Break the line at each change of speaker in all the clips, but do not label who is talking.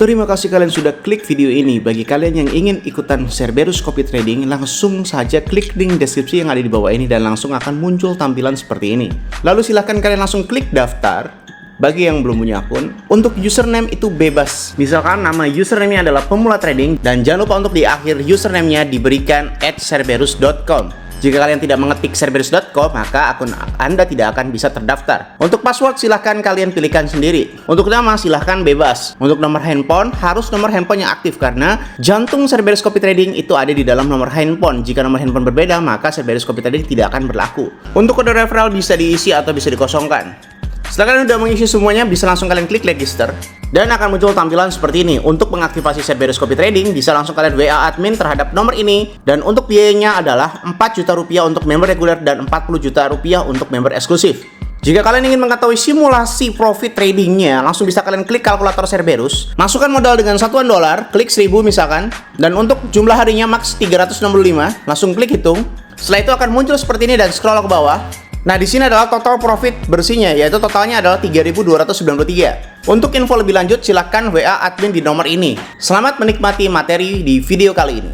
Terima kasih kalian sudah klik video ini. Bagi kalian yang ingin ikutan Cerberus Copy Trading, langsung saja klik link deskripsi yang ada di bawah ini dan langsung akan muncul tampilan seperti ini. Lalu silahkan kalian langsung klik daftar. Bagi yang belum punya akun, untuk username itu bebas. Misalkan nama username-nya adalah pemula trading dan jangan lupa untuk di akhir username-nya diberikan @cerberus.com. Jika kalian tidak mengetik cerberus.com, maka akun Anda tidak akan bisa terdaftar. Untuk password silahkan kalian pilihkan sendiri. Untuk nama silahkan bebas. Untuk nomor handphone harus nomor handphone yang aktif karena jantung Cerberus Copy Trading itu ada di dalam nomor handphone. Jika nomor handphone berbeda, maka Cerberus Copy Trading tidak akan berlaku. Untuk kode referral bisa diisi atau bisa dikosongkan. Setelah kalian sudah mengisi semuanya, bisa langsung kalian klik register dan akan muncul tampilan seperti ini. Untuk mengaktifasi Cerberus Copy Trading, bisa langsung kalian WA admin terhadap nomor ini. Dan untuk biayanya adalah 4 juta rupiah untuk member reguler dan 40 juta rupiah untuk member eksklusif. Jika kalian ingin mengetahui simulasi profit tradingnya, langsung bisa kalian klik kalkulator Cerberus, masukkan modal dengan satuan dolar, klik 1000 misalkan, dan untuk jumlah harinya max 365, langsung klik hitung. Setelah itu akan muncul seperti ini dan scroll ke bawah. Nah, di sini adalah total profit bersihnya, yaitu totalnya adalah 3.293. Untuk info lebih lanjut, silahkan WA admin di nomor ini. Selamat menikmati materi di video kali ini.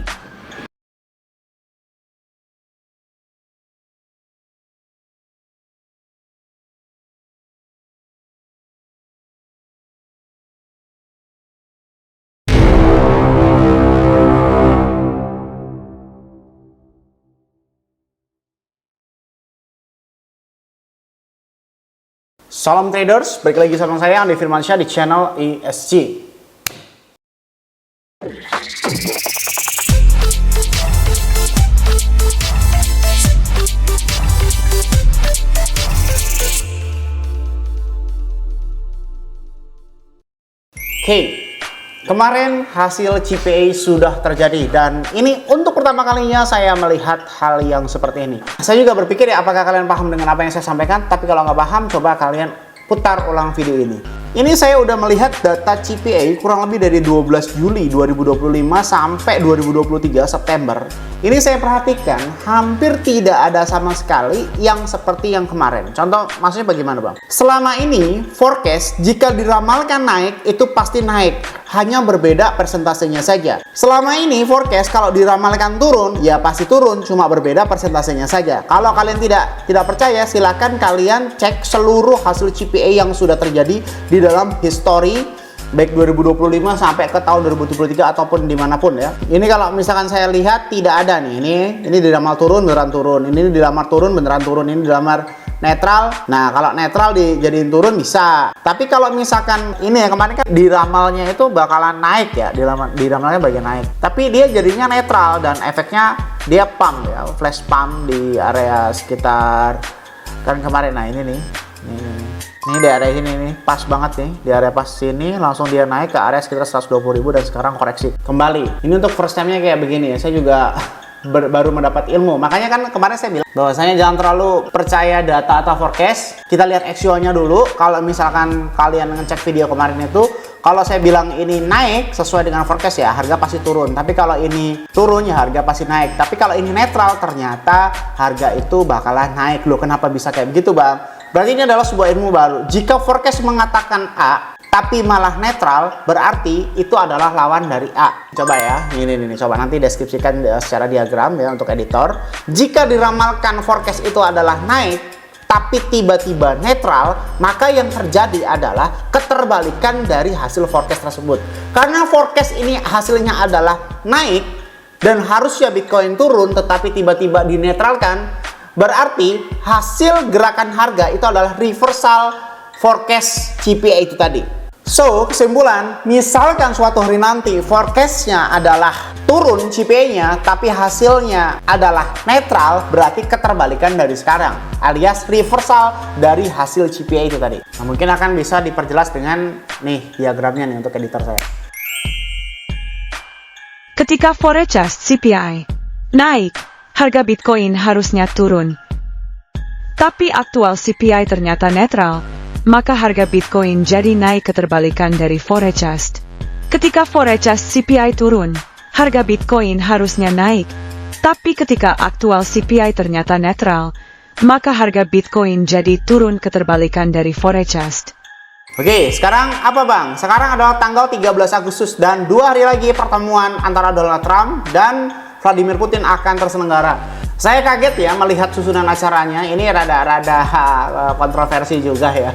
Salam traders, balik lagi sama saya Andi Firmansyah di channel ESG. Oke, kemarin hasil CPA sudah terjadi dan ini untuk pertama kalinya saya melihat hal yang seperti ini. Saya juga berpikir ya, apakah kalian paham dengan apa yang saya sampaikan? Tapi kalau nggak paham, coba kalian putar ulang video ini. Ini saya udah melihat data CPA kurang lebih dari 12 Juli 2025 sampai 2023 September. Ini saya perhatikan hampir tidak ada sama sekali yang seperti yang kemarin. Contoh, maksudnya bagaimana Bang? Selama ini forecast jika diramalkan naik itu pasti naik, hanya berbeda persentasenya saja. Selama ini forecast kalau diramalkan turun ya pasti turun, cuma berbeda persentasenya saja. Kalau kalian tidak percaya, silakan kalian cek seluruh hasil CPA yang sudah terjadi di dalam history baik 2025 sampai ke tahun 2023 ataupun dimanapun ya. Ini kalau misalkan saya lihat tidak ada nih. Ini diramal turun beneran turun. Ini dilamar turun beneran turun. Ini dilamar netral. Nah, kalau netral dijadiin turun bisa. Tapi kalau misalkan ini ya kemarin kan diramalnya itu bakalan naik ya. Diramalnya bagian naik. Tapi dia jadinya netral dan efeknya dia pump ya, flash pump di area sekitar kan kemarin. Nah, ini nih. Ini di area ini nih, pas banget nih. Di area pas sini langsung dia naik ke area sekitar 120.000 dan sekarang koreksi kembali. Ini untuk first time-nya kayak begini ya. Saya juga baru mendapat ilmu. Makanya kan kemarin saya bilang bahwasanya jangan terlalu percaya data atau forecast. Kita lihat actual-nya dulu. Kalau misalkan kalian ngecek video kemarin itu, kalau saya bilang ini naik sesuai dengan forecast ya, harga pasti turun. Tapi kalau ini turun ya harga pasti naik. Tapi kalau ini netral, ternyata harga itu bakalan naik. Loh, kenapa bisa kayak begitu Bang? Berarti ini adalah sebuah ilmu baru. Jika forecast mengatakan A, tapi malah netral, berarti itu adalah lawan dari A. Coba ya, ini coba nanti deskripsikan secara diagram ya untuk editor. Jika diramalkan forecast itu adalah naik, tapi tiba-tiba netral, maka yang terjadi adalah keterbalikan dari hasil forecast tersebut. Karena forecast ini hasilnya adalah naik dan harusnya Bitcoin turun, tetapi tiba-tiba dinetralkan. Berarti hasil gerakan harga itu adalah reversal forecast CPA itu tadi. So, kesimpulan, misalkan suatu hari nanti forecastnya adalah turun CPA-nya, tapi hasilnya adalah netral, berarti keterbalikan dari sekarang, alias reversal dari hasil CPA itu tadi. Nah, mungkin akan bisa diperjelas dengan nih diagramnya nih untuk editor saya.
Ketika forecast CPI naik, harga Bitcoin harusnya turun. Tapi aktual CPI ternyata netral, maka harga Bitcoin jadi naik keterbalikan dari forecast. Ketika forecast CPI turun, harga Bitcoin harusnya naik. Tapi ketika aktual CPI ternyata netral, maka harga Bitcoin jadi turun keterbalikan dari forecast.
Oke, sekarang apa Bang? Sekarang adalah tanggal 13 Agustus dan 2 hari lagi pertemuan antara Donald Trump dan Vladimir Putin akan terselenggara. Saya kaget ya melihat susunan acaranya, ini rada-rada kontroversi juga ya.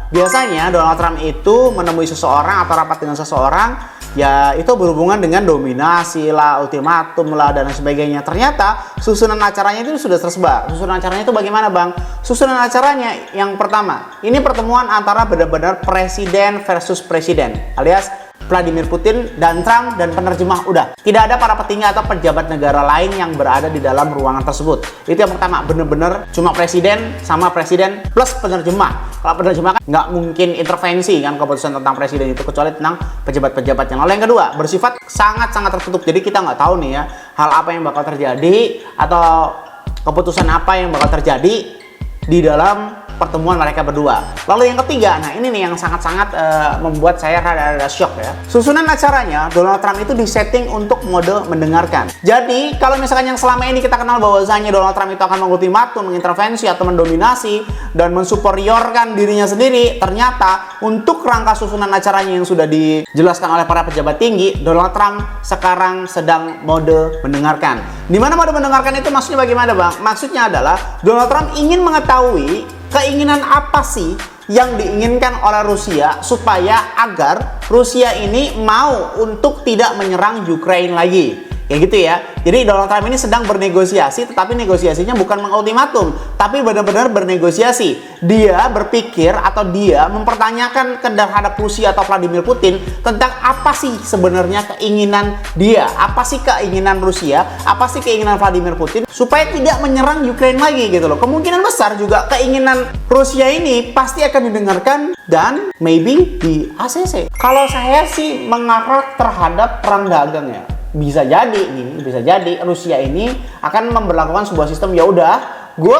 Biasanya Donald Trump itu menemui seseorang atau rapat dengan seseorang, ya itu berhubungan dengan dominasi lah, ultimatum lah, dan sebagainya. Ternyata susunan acaranya itu sudah tersebar. Susunan acaranya itu bagaimana Bang? Susunan acaranya yang pertama, ini pertemuan antara benar-benar presiden versus presiden, alias Vladimir Putin dan Trump dan penerjemah udah. Tidak ada para petinggi atau pejabat negara lain yang berada di dalam ruangan tersebut. Itu yang pertama, bener-bener cuma presiden sama presiden plus penerjemah. Kalau penerjemah kan nggak mungkin intervensi kan keputusan tentang presiden itu kecuali tentang pejabat-pejabatnya. Lalu yang kedua, bersifat sangat-sangat tertutup. Jadi kita nggak tahu nih ya hal apa yang bakal terjadi atau keputusan apa yang bakal terjadi di dalam pertemuan mereka berdua. Lalu yang ketiga, nah ini nih yang sangat-sangat membuat saya rada-rada shock ya. Susunan acaranya, Donald Trump itu disetting untuk mode mendengarkan. Jadi, kalau misalkan yang selama ini kita kenal bahwasanya Donald Trump itu akan mengultimatum, mengintervensi atau mendominasi dan mensuperiorkan dirinya sendiri, ternyata untuk rangka susunan acaranya yang sudah dijelaskan oleh para pejabat tinggi, Donald Trump sekarang sedang mode mendengarkan. Di mana mode mendengarkan itu maksudnya bagaimana, Bang? Maksudnya adalah Donald Trump ingin mengetahui keinginan apa sih yang diinginkan oleh Rusia supaya agar Rusia ini mau untuk tidak menyerang Ukraina lagi. Kayak gitu ya. Jadi Donald Trump ini sedang bernegosiasi, tetapi negosiasinya bukan mengultimatum, tapi benar-benar bernegosiasi. Dia berpikir atau dia mempertanyakan terhadap Rusia atau Vladimir Putin tentang apa sih sebenarnya keinginan dia, apa sih keinginan Rusia, apa sih keinginan Vladimir Putin supaya tidak menyerang Ukraina lagi gitu loh. Kemungkinan besar juga keinginan Rusia ini pasti akan didengarkan dan maybe di ACC. Kalau saya sih mengarah terhadap perang dagang ya. Bisa jadi nih, bisa jadi Rusia ini akan memberlakukan sebuah sistem, ya udah, gue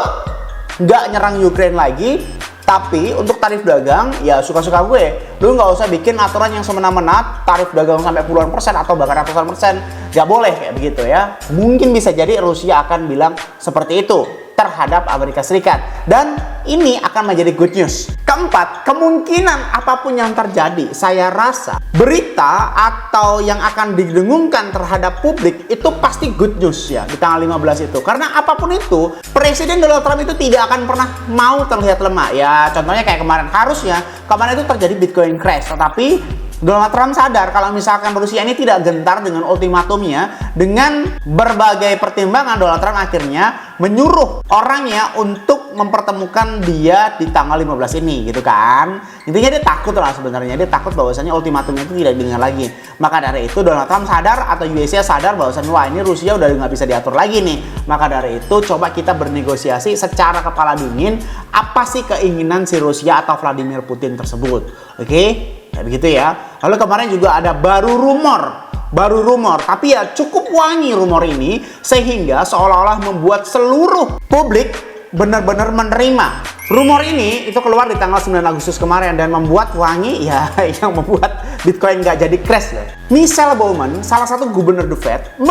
nggak nyerang Ukraina lagi, tapi untuk tarif dagang ya suka-suka gue. Lu nggak usah bikin aturan yang semena-mena tarif dagang sampai puluhan persen atau bahkan ratusan persen, nggak boleh kayak begitu ya. Mungkin bisa jadi Rusia akan bilang seperti itu terhadap Amerika Serikat, dan ini akan menjadi good news. Keempat, kemungkinan apapun yang terjadi, saya rasa berita atau yang akan didengungkan terhadap publik itu pasti good news ya di tanggal 15 itu. Karena apapun itu, Presiden Donald Trump itu tidak akan pernah mau terlihat lemah. Ya contohnya kayak kemarin, harusnya kemarin itu terjadi Bitcoin crash, tetapi Donald Trump sadar kalau misalkan Rusia ini tidak gentar dengan ultimatumnya, dengan berbagai pertimbangan Donald Trump akhirnya menyuruh orangnya untuk mempertemukan dia di tanggal 15 ini gitu kan. Intinya dia takut lah sebenarnya, dia takut bahwasanya ultimatumnya itu tidak didengar lagi. Maka dari itu Donald Trump sadar atau USA sadar bahwasanya wah ini Rusia udah nggak bisa diatur lagi nih. Maka dari itu coba kita bernegosiasi secara kepala dingin, apa sih keinginan si Rusia atau Vladimir Putin tersebut. Oke? Ya begitu ya. Lalu kemarin juga ada baru rumor, tapi ya cukup wangi rumor ini sehingga seolah-olah membuat seluruh publik benar-benar menerima. Rumor ini itu keluar di tanggal 9 Agustus kemarin dan membuat wangi ya yang membuat Bitcoin nggak jadi crash loh. Michelle Bowman, salah satu gubernur The Fed,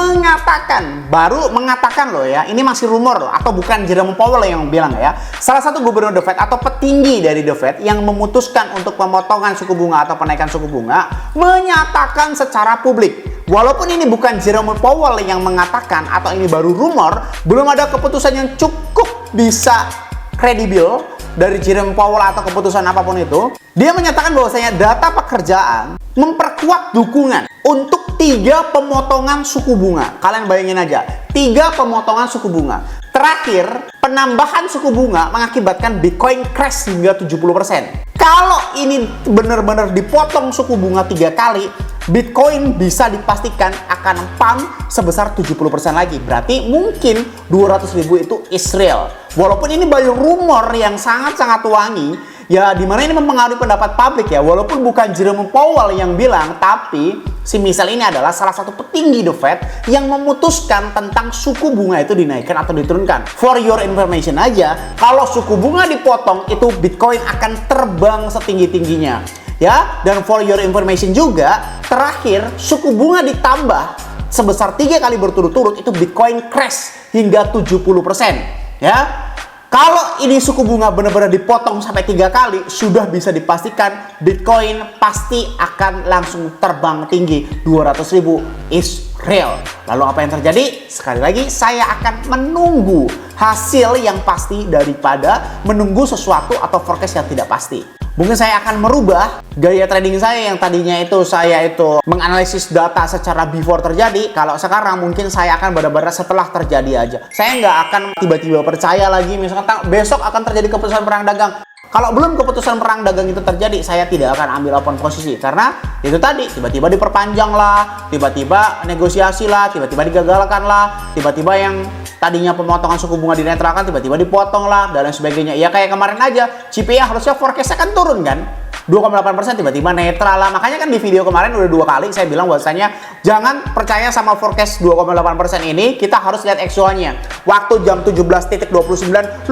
baru mengatakan loh ya, ini masih rumor loh, atau bukan Jerome Powell yang bilang ya. Salah satu gubernur The Fed atau petinggi dari The Fed yang memutuskan untuk pemotongan suku bunga atau penaikan suku bunga menyatakan secara publik. Walaupun ini bukan Jerome Powell yang mengatakan atau ini baru rumor, belum ada keputusan yang cukup bisa kredibel dari Jerome Powell atau keputusan apapun itu. Dia menyatakan bahwasanya data pekerjaan memperkuat dukungan untuk 3 pemotongan suku bunga. Kalian bayangin aja, 3 pemotongan suku bunga. Terakhir, penambahan suku bunga mengakibatkan Bitcoin crash hingga 70%. Kalau ini benar-benar dipotong suku bunga 3 kali, Bitcoin bisa dipastikan akan pump sebesar 70% lagi. Berarti mungkin 200.000 itu is real. Walaupun ini baru rumor yang sangat-sangat wangi, ya dimana ini mempengaruhi pendapat publik ya. Walaupun bukan Jerome Powell yang bilang, tapi si Michelle ini adalah salah satu petinggi The Fed yang memutuskan tentang suku bunga itu dinaikkan atau diturunkan. For your information aja, kalau suku bunga dipotong itu Bitcoin akan terbang setinggi-tingginya. Ya, dan for your information juga, terakhir suku bunga ditambah sebesar 3 kali berturut-turut itu Bitcoin crash hingga 70%. Ya, Kalau ini suku bunga benar-benar dipotong sampai 3 kali, sudah bisa dipastikan Bitcoin pasti akan langsung terbang tinggi. 200.000 is real. Lalu apa yang terjadi? Sekali lagi saya akan menunggu hasil yang pasti daripada menunggu sesuatu atau forecast yang tidak pasti. Mungkin saya akan merubah gaya trading saya yang tadinya itu saya itu menganalisis data secara before terjadi. Kalau sekarang mungkin saya akan benar-benar setelah terjadi aja. Saya nggak akan tiba-tiba percaya lagi misalkan besok akan terjadi keputusan perang dagang. Kalau belum keputusan perang dagang itu terjadi, saya tidak akan ambil open posisi. Karena itu tadi, tiba-tiba diperpanjang lah, tiba-tiba negosiasi lah, tiba-tiba digagalkan lah, tiba-tiba yang tadinya pemotongan suku bunga dinetralkan, tiba-tiba dipotong lah, dan lain sebagainya. Ya kayak kemarin aja, CPI harusnya forecast-nya kan turun kan? 2,8% tiba-tiba netral lah. Makanya kan di video kemarin udah 2 kali saya bilang bahwasanya jangan percaya sama forecast 2,8% ini, kita harus lihat XOA-nya. Waktu jam 17.29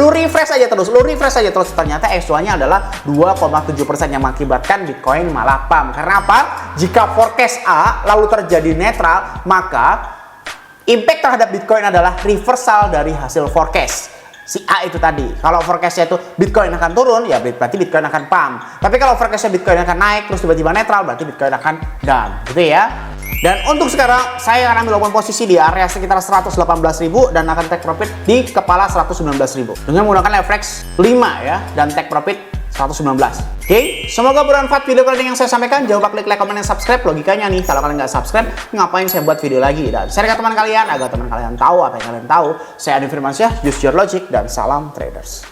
lu refresh aja terus, ternyata XOA-nya adalah 2,7% yang mengakibatkan Bitcoin malah pump. Karena apa? Jika forecast A lalu terjadi netral, maka impact terhadap Bitcoin adalah reversal dari hasil forecast si A itu tadi. Kalau forecastnya itu Bitcoin akan turun, ya berarti Bitcoin akan pump. Tapi kalau forecastnya Bitcoin akan naik terus tiba-tiba netral, berarti Bitcoin akan down, gitu ya. Dan untuk sekarang saya akan ambil open posisi di area sekitar 118.000 dan akan take profit di kepala 119.000 dengan menggunakan leverage 5 ya, dan take profit 119. Oke, semoga bermanfaat video kali ini yang saya sampaikan. Jangan lupa klik like, comment, dan subscribe. Logikanya nih, kalau kalian nggak subscribe, ngapain saya buat video lagi? Dan share ke teman kalian agar teman kalian tahu apa yang kalian tahu. Saya Adi Firmansyah, use your logic, dan salam traders.